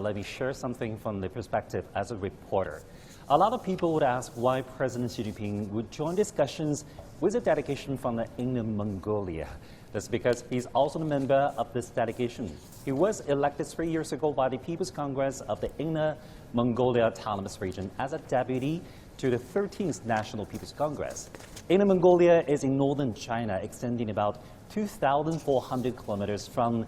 Let me share something from the perspective as a reporter. A lot of people would ask why President Xi Jinping would join discussions with a delegation from the Inner Mongolia. That's because he's also a member of this delegation. He was elected 3 years ago by the People's Congress of the Inner Mongolia Autonomous Region as a deputy to the 13th National People's Congress. Inner Mongolia is in northern China, extending about 2,400 kilometers from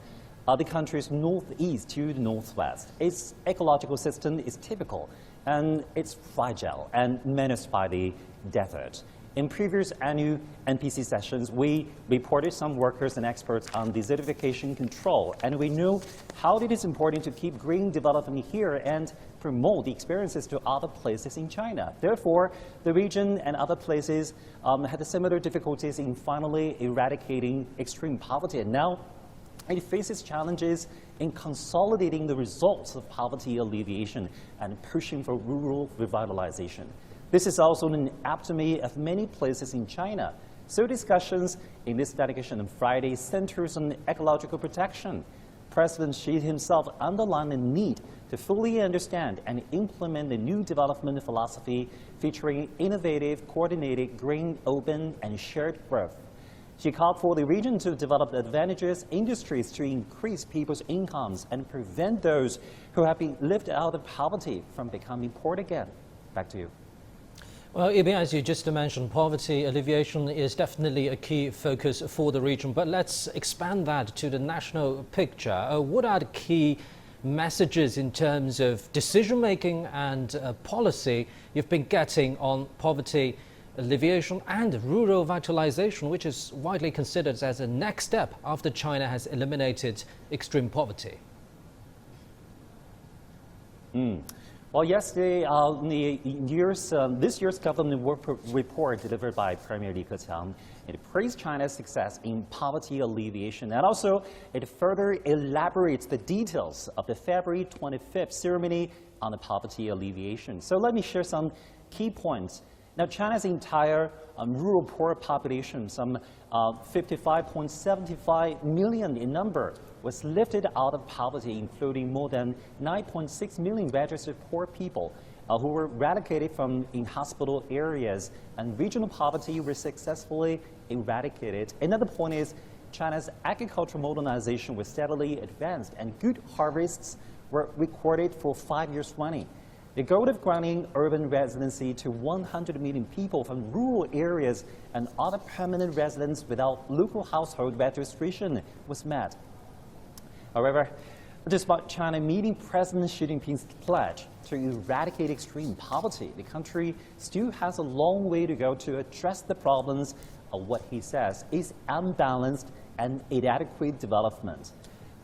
the country's northeast to the northwest. Its ecological system is typical, and it's fragile and menaced by the desert. In previous annual NPC sessions, we reported some workers and experts on desertification control, and we know how it is important to keep green development here and promote the experiences to other places in China. Therefore, the region and other places had similar difficulties in finally eradicating extreme poverty, and now it faces challenges in consolidating the results of poverty alleviation and pushing for rural revitalization. This is also an epitome of many places in China. So discussions in this delegation on Friday centers on ecological protection. President Xi himself underlined the need to fully understand and implement the new development philosophy featuring innovative, coordinated, green, open, and shared growth. She called for the region to develop advantageous industries to increase people's incomes and prevent those who have been lifted out of poverty from becoming poor again. Back to you. Well, Yibing, as you just mentioned, poverty alleviation is definitely a key focus for the region. But let's expand that to the national picture. What are the key messages in terms of decision-making and policy you've been getting on poverty alleviation and rural vitalization, which is widely considered as a next step after China has eliminated extreme poverty? Well, yesterday, this year's government work report delivered by Premier Li Keqiang, it praised China's success in poverty alleviation, and also it further elaborates the details of the February 25th ceremony on the poverty alleviation. So let me share some key points. Now, China's entire rural poor population, some 55.75 million in number, was lifted out of poverty, including more than 9.6 million registered poor people who were eradicated from inhospitable areas, and regional poverty was successfully eradicated. Another point is China's agricultural modernization was steadily advanced, and good harvests were recorded for 5 years running. The goal of granting urban residency to 100 million people from rural areas and other permanent residents without local household registration was met. However, despite China meeting President Xi Jinping's pledge to eradicate extreme poverty, the country still has a long way to go to address the problems of what he says is unbalanced and inadequate development.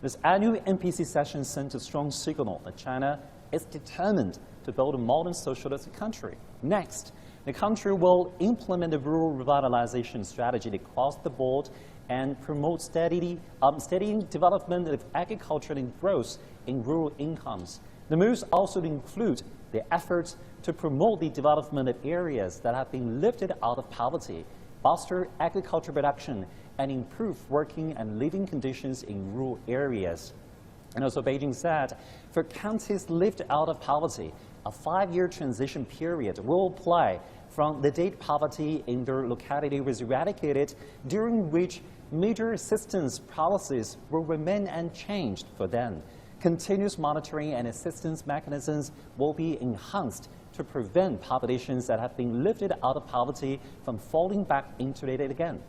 This annual NPC session sent a strong signal that China is determined to build a modern socialist country. Next, the country will implement a rural revitalization strategy across the board and promote steady development of agriculture and growth in rural incomes. The moves also include the efforts to promote the development of areas that have been lifted out of poverty, foster agricultural production, and improve working and living conditions in rural areas. And also, Beijing said, for counties lifted out of poverty, a 5-year transition period will apply from the date poverty in their locality was eradicated, during which major assistance policies will remain unchanged for them. Continuous monitoring and assistance mechanisms will be enhanced to prevent populations that have been lifted out of poverty from falling back into it again.